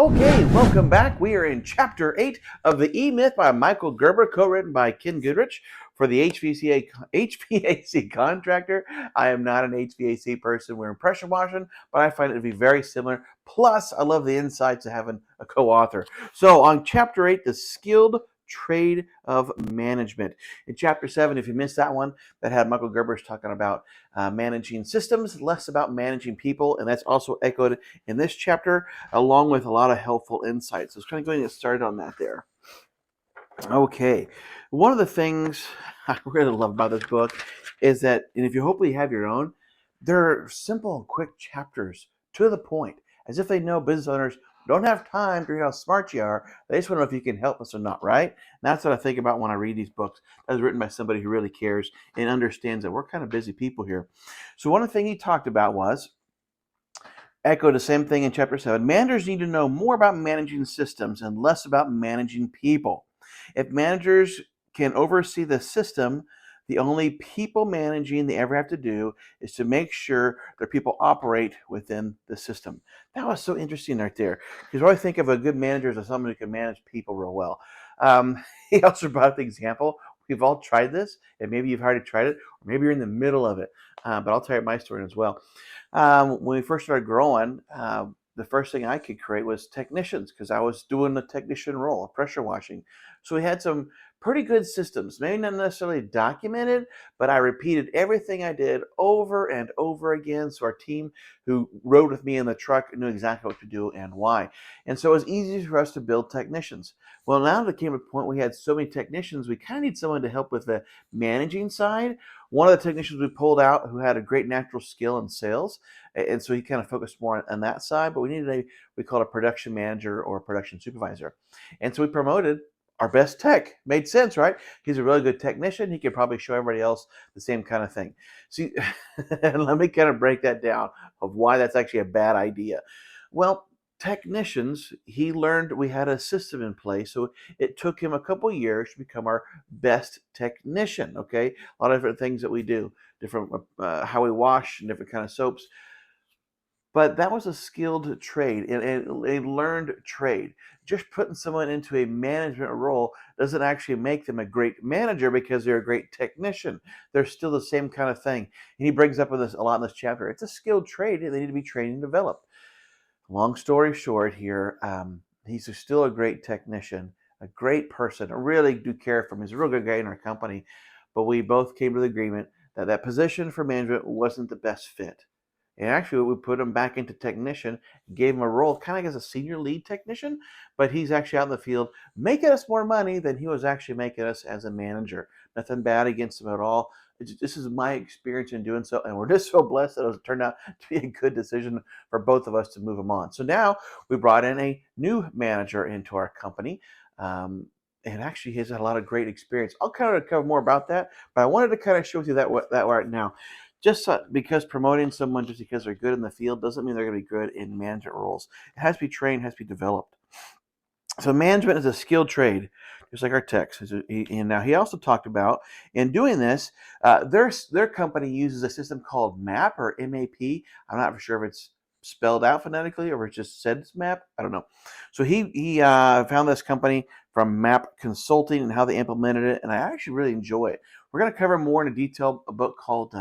Okay, welcome back. We are in Chapter 8 of The E-Myth by Michael Gerber, co-written by Ken Goodrich for the HVAC contractor. I am not an HVAC person. We're in pressure washing, but I find it to be very similar. Plus, I love the insights of having a co-author. So on Chapter 8, the skilled trade of management. In Chapter 7, if you missed that one, that had Michael Gerber talking about managing systems, less about managing people, and that's also echoed in this chapter, along with a lot of helpful insights. So it's kind of going to get started on that there. Okay, one of the things I really love about this book is that, and if you hopefully have your own, they're simple and quick chapters to the point, as if they know business owners don't have time to read how smart you are. They just want to know if you can help us or not, right? And that's what I think about when I read these books. That was written by somebody who really cares and understands that we're kind of busy people here. So one of the things he talked about was echo the same thing in chapter 7. Managers need to know more about managing systems and less about managing people. If managers can oversee the system, the only people managing they ever have to do is to make sure their people operate within the system. That was so interesting right there. Because I think of a good manager as someone who can manage people real well. He also brought up the example. We've all tried this, and maybe you've already tried it, or maybe you're in the middle of it. But I'll tell you my story as well. When we first started growing, the first thing I could create was technicians because I was doing the technician role of pressure washing. So we had some pretty good systems, maybe not necessarily documented, but I repeated everything I did over and over again. So our team who rode with me in the truck knew exactly what to do and why. And so it was easy for us to build technicians. Well, now there came a point we had so many technicians, we kind of need someone to help with the managing side. One of the technicians we pulled out who had a great natural skill in sales, and so he kind of focused more on that side, but we needed we called a production manager or a production supervisor. And so we promoted our best tech. Made sense, right? He's a really good technician. He could probably show everybody else the same kind of thing. See, let me kind of break that down of why that's actually a bad idea. Well, technicians, he learned we had a system in place. So it took him a couple years to become our best technician. Okay. A lot of different things that we do, different how we wash and different kind of soaps. But that was a skilled trade and a learned trade. Just putting someone into a management role doesn't actually make them a great manager because they're a great technician. They're still the same kind of thing. And he brings up this a lot in this chapter. It's a skilled trade and they need to be trained and developed. Long story short here, he's still a great technician, a great person. I really do care for him. He's a real good guy in our company. But we both came to the agreement that that position for management wasn't the best fit. And actually, we put him back into technician, gave him a role kind of like as a senior lead technician, but he's actually out in the field making us more money than he was actually making us as a manager. Nothing bad against him at all. This is my experience in doing so, and we're just so blessed that it turned out to be a good decision for both of us to move him on. So now we brought in a new manager into our company. And actually, he's had a lot of great experience. I'll kind of cover more about that, but I wanted to kind of show you that right now. Just because promoting someone just because they're good in the field doesn't mean they're going to be good in management roles. It has to be trained, has to be developed. So management is a skilled trade, just like our techs. And now he also talked about in doing this, their company uses a system called MAP or MAP. I'm not for sure if it's spelled out phonetically or if it just says MAP. I don't know. So he found this company from MAP Consulting and how they implemented it, and I actually really enjoy it. We're going to cover more in detail a book called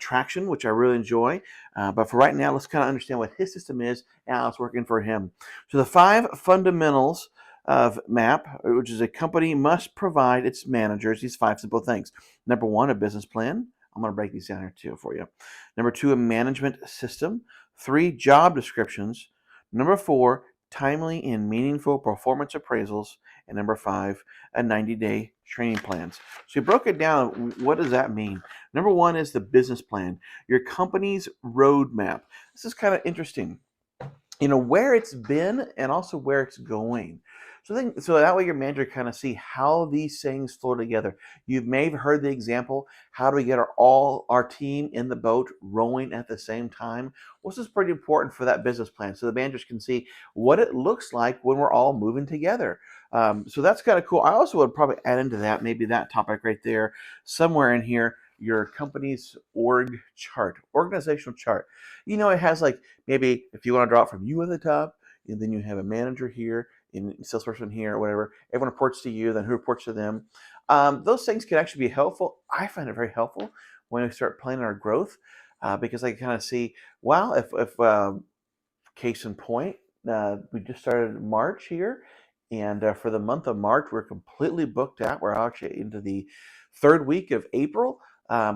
Traction, which I really enjoy. But for right now, let's kind of understand what his system is and how it's working for him. So the 5 fundamentals of MAP, which is a company must provide its managers these 5 simple things. Number 1, a business plan. I'm going to break these down here too for you. Number 2, a management system. 3, job descriptions. Number 4, timely and meaningful performance appraisals. And number 5, a 90-day training plans. So you broke it down. What does that mean? Number 1 is the business plan, your company's roadmap. This is kind of interesting. Where it's been and also where it's going. So that way your manager kind of see how these things flow together. You may have heard the example, how do we get all our team in the boat rowing at the same time? Well, this is pretty important for that business plan. So the managers can see what it looks like when we're all moving together. So that's kind of cool. I also would probably add into that, maybe that topic right there, somewhere in here, your company's organizational chart. It has like, maybe if you want to draw it from you at the top, and then you have a manager here, and a salesperson here, or whatever. Everyone reports to you, then who reports to them. Those things can actually be helpful. I find it very helpful when we start planning our growth, because I kind of see, wow, if case in point, we just started March here, and for the month of March, we're completely booked out. We're actually into the third week of April,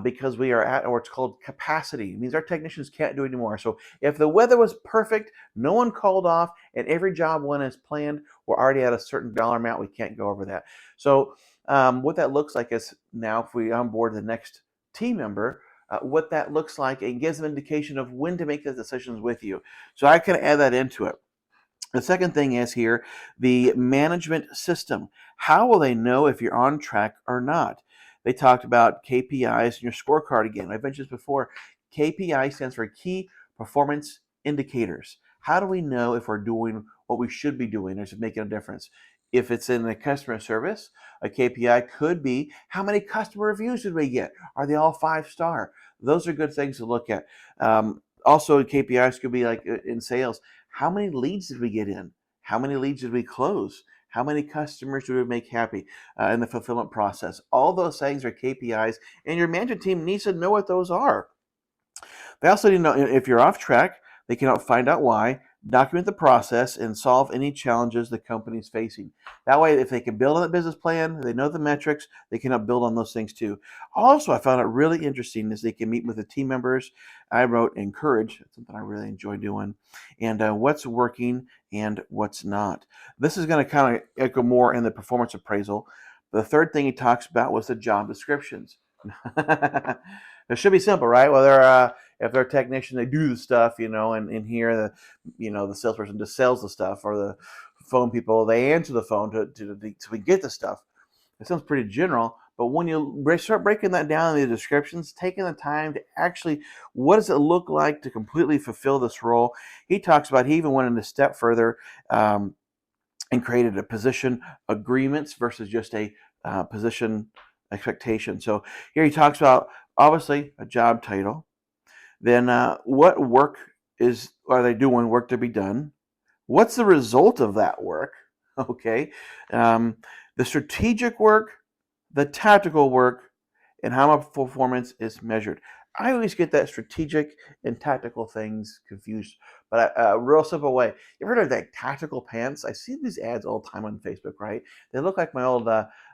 because we are at what's called capacity. It means our technicians can't do anymore. So if the weather was perfect, no one called off, and every job went as planned, we're already at a certain dollar amount. We can't go over that. So what that looks like is now if we onboard the next team member, what that looks like, and gives them an indication of when to make those decisions with you. So I can add that into it. The second thing is here, the management system. How will they know if you're on track or not? They talked about KPIs and your scorecard again. I mentioned this before. KPI stands for key performance indicators. How do we know if we're doing what we should be doing, or is it making a difference? If it's in the customer service, a KPI could be how many customer reviews did we get? Are they all 5-star? Those are good things to look at. Also, KPIs could be like in sales. How many leads did we get in? How many leads did we close? How many customers did we make happy in the fulfillment process? All those things are KPIs, and your management team needs to know what those are. They also need to know if you're off track. They can find out why, document the process, and solve any challenges the company is facing. That way, if they can build on the business plan, they know the metrics, they can help build on those things too. Also, I found it really interesting is they can meet with the team members. I wrote encourage. That's something I really enjoy doing. And what's working and what's not. This is going to kind of echo more in the performance appraisal. The third thing he talks about was the job descriptions. It should be simple, right? Well, if they're a technician, they do the stuff, and here the salesperson just sells the stuff, or the phone people, they answer the phone to we get the stuff. It sounds pretty general, but when you start breaking that down in the descriptions, taking the time to actually, what does it look like to completely fulfill this role? He talks about, he even went a step further, and created a position agreements versus just a position expectation. So here he talks about, obviously, a job title. Then what work are they doing? Work to be done. What's the result of that work? Okay. The strategic work, the tactical work, and how my performance is measured. I always get that strategic and tactical things confused, but a real simple way. You ever heard of like tactical pants? I see these ads all the time on Facebook, right? They look like my old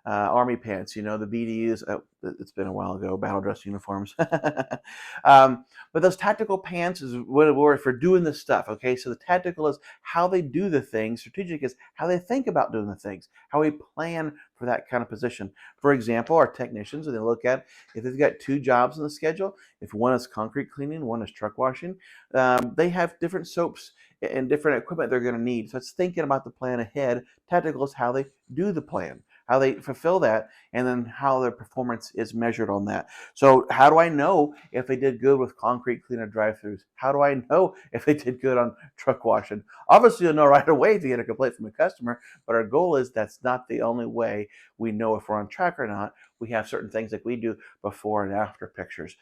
army pants, the BDUs. It's been a while ago, battle dress uniforms. But those tactical pants is what we're for doing this stuff, okay? So the tactical is how they do the things. Strategic is how they think about doing the things, how we plan for that kind of position. For example, our technicians, and they look at if they've got 2 jobs in the schedule, if one is concrete cleaning, one is truck washing, they have different soaps and different equipment they're going to need. So it's thinking about the plan ahead. Tactical is how they do the plan, how they fulfill that, and then how their performance is measured on that. So how do I know if they did good with concrete cleaner drive-throughs? How do I know if they did good on truck washing? Obviously, you'll know right away if you get a complaint from a customer, but our goal is that's not the only way we know if we're on track or not. We have certain things like we do before and after pictures.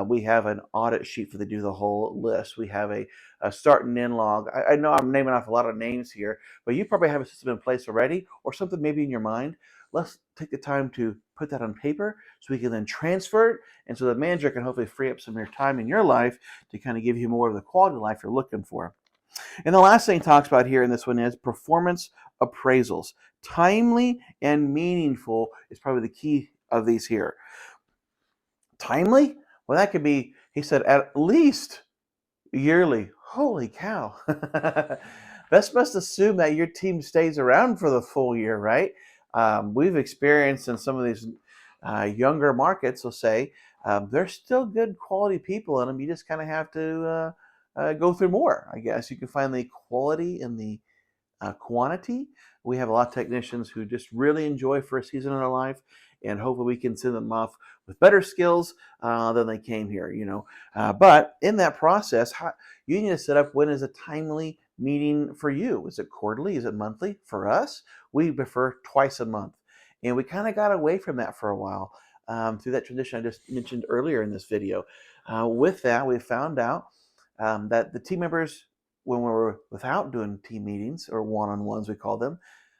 We have an audit sheet for they do the whole list. We have a start and end log. I know I'm naming off a lot of names here, but you probably have a system in place already, or something maybe in your mind. Let's take the time to put that on paper so we can then transfer it, and so the manager can hopefully free up some of your time in your life to kind of give you more of the quality of life you're looking for. And the last thing he talks about here in this one is performance appraisals. Timely and meaningful is probably the key of these here. Timely? Well, that could be, he said, at least yearly. Holy cow. This must assume that your team stays around for the full year, right? We've experienced in some of these younger markets, we'll say, there's still good quality people in them. You just kind of have to go through more, I guess. You can find the quality in the quantity. We have a lot of technicians who just really enjoy for a season in their life, and hopefully we can send them off with better skills than they came here, but in that process, you need to set up when is a timely meeting for you. Is it quarterly? Is it monthly? For us, we prefer twice a month, and we kind of got away from that for a while through that tradition I just mentioned earlier in this video. With that, we found out that the team members when we were without doing team meetings or one-on-ones, we call them,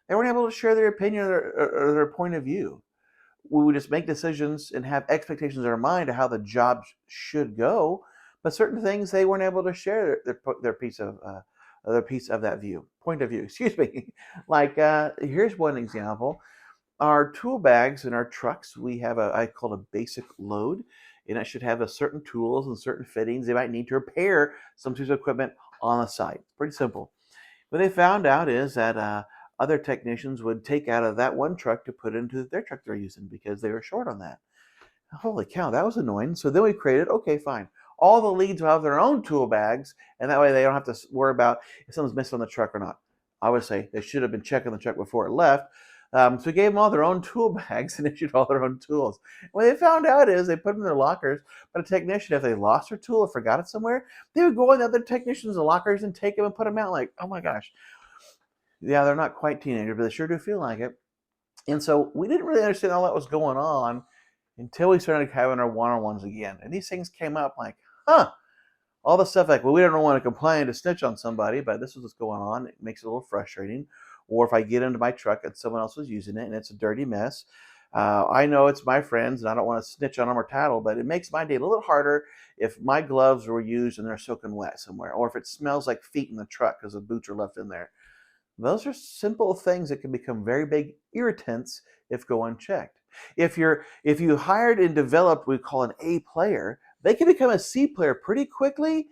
they weren't able to share their opinion or their point of view. We would just make decisions and have expectations in our mind of how the job should go, but certain things they weren't able to share their piece of that point of view. Excuse me. Like here's one example: our tool bags in our trucks. We have I call it a basic load, and it should have a certain tools and certain fittings they might need to repair some piece of equipment on the site. Pretty simple. What they found out is that other technicians would take out of that one truck to put into their truck they're using because they were short on that. Holy cow, that was annoying. So then we created, okay, fine. All the leads will have their own tool bags, and that way they don't have to worry about if someone's missing on the truck or not. I would say they should have been checking the truck before it left. So we gave them all their own tool bags and issued all their own tools. What they found out is they put them in their lockers, but a technician, if they lost their tool or forgot it somewhere, they would go in the other technicians' lockers and take them and put them out. Like, oh my gosh. Yeah, they're not quite teenagers, but they sure do feel like it. And so we didn't really understand all that was going on until we started having our one-on-ones again. And these things came up like, all the stuff like, well, we don't want to complain to snitch on somebody, but this is what's going on. It makes it a little frustrating. Or if I get into my truck and someone else is using it and it's a dirty mess, I know it's my friends and I don't want to snitch on them or tattle, but it makes my day a little harder if my gloves were used and they're soaking wet somewhere, or if it smells like feet in the truck because the boots are left in there. Those are simple things that can become very big irritants if go unchecked. If you hired and developed, we call an A player, they can become a C player pretty quickly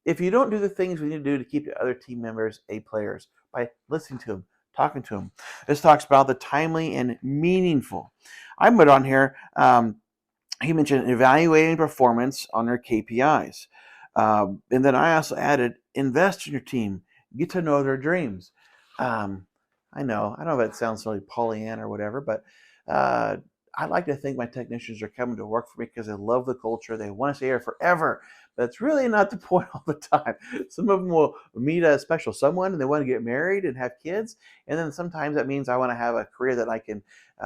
if you don't do the things we need to do to keep the other team members A players by listening to them, talking to them. This talks about the timely and meaningful. I put on here. He mentioned evaluating performance on their KPIs, and then I also added invest in your team, get to know their dreams. Um, I don't know if it sounds really Pollyanna or whatever, but I like to think my technicians are coming to work for me because they love the culture. They want to stay here forever. But it's really not the point all the time. Some of them will meet a special someone and they want to get married and have kids. And then sometimes that means I want to have a career that I can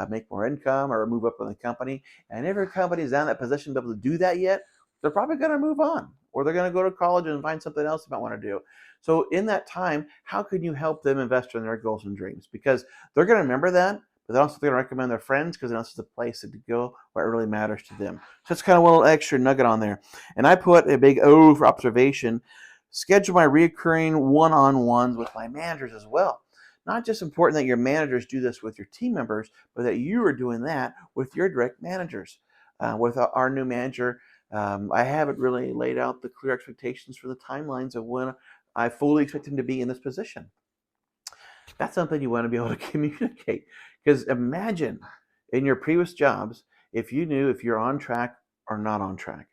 make more income or move up in the company. And every company is down in that position to be able to do that yet, they're probably going to move on or they're going to go to college and find something else they might want to do. So in that time, how can you help them invest in their goals and dreams? Because they're going to remember that, but they're also going to recommend their friends because this is the place to go where it really matters to them. So that's kind of one little extra nugget on there. And I put a big O for observation. Schedule my recurring one-on-ones with my managers as well. Not just important that your managers do this with your team members, but that you are doing that with your direct managers. With our new manager, I haven't really laid out the clear expectations for the timelines of when I fully expect him to be in this position. That's something you want to be able to communicate. Because imagine in your previous jobs, if you knew if you're on track or not on track,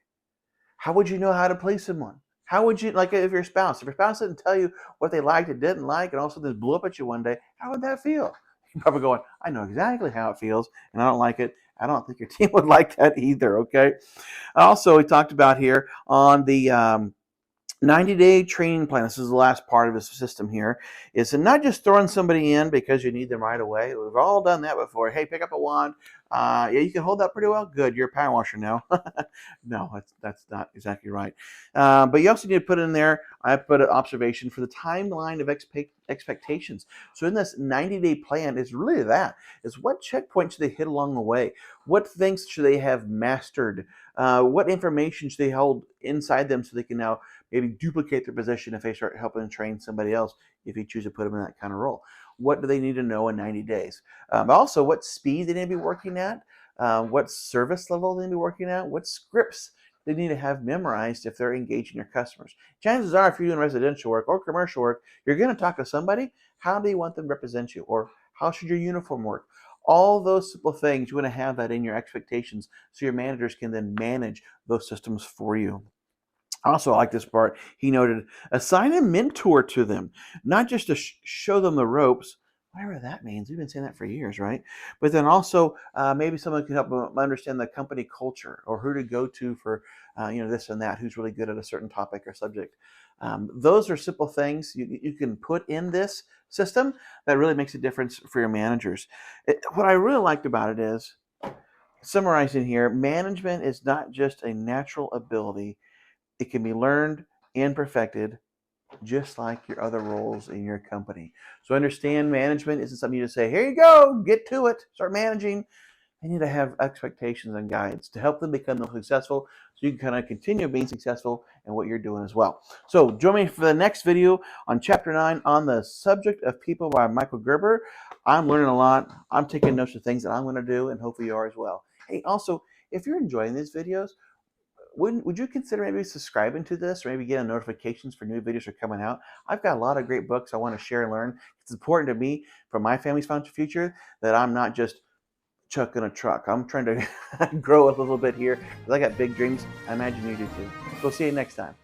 how would you know how to place someone? How would you, like if your spouse didn't tell you what they liked and didn't like, and also this blew up at you one day, how would that feel? You're probably going, I know exactly how it feels, and I don't like it. I don't think your team would like that either, okay? Also, we talked about here on the 90-day training plan. This is the last part of the system here. Is to not just throwing somebody in because you need them right away. We've all done that before. Hey, pick up a wand. Yeah, you can hold that pretty well. Good, you're a power washer now. No, that's not exactly right. But you also need to put in there, I put an observation for the timeline of expectations. So in this 90-day plan is really that. Is what checkpoints should they hit along the way? What things should they have mastered? What information should they hold inside them so they can now maybe duplicate their position if they start helping train somebody else if you choose to put them in that kind of role. What do they need to know in 90 days? Also, what speed they need to be working at, what service level they need to be working at, what scripts they need to have memorized if they're engaging your customers. Chances are, if you're doing residential work or commercial work, you're going to talk to somebody. How do you want them to represent you? Or how should your uniform work? All those simple things, you want to have that in your expectations so your managers can then manage those systems for you. Also, I like this part. He noted, assign a mentor to them, not just to show them the ropes, whatever that means. We've been saying that for years, right? But then also, maybe someone can help them understand the company culture or who to go to for, this and that, who's really good at a certain topic or subject. Those are simple things you can put in this system that really makes a difference for your managers. What I really liked about it is, summarizing here, management is not just a natural ability. It can be learned and perfected just like your other roles in your company. So understand management isn't something you just say, here you go, get to it, start managing. They need to have expectations and guides to help them become more successful so you can kind of continue being successful in what you're doing as well. So join me for the next video on chapter 9 on the subject of people by Michael Gerber. I'm learning a lot. I'm taking notes of things that I'm going to do, and hopefully you are as well. Hey, also, if you're enjoying these videos, would you consider maybe subscribing to this or maybe getting notifications for new videos are coming out? I've got a lot of great books I want to share and learn. It's important to me for my family's financial future that I'm not just chucking a truck. I'm trying to grow a little bit here because I got big dreams. I imagine you do too. We'll see you next time.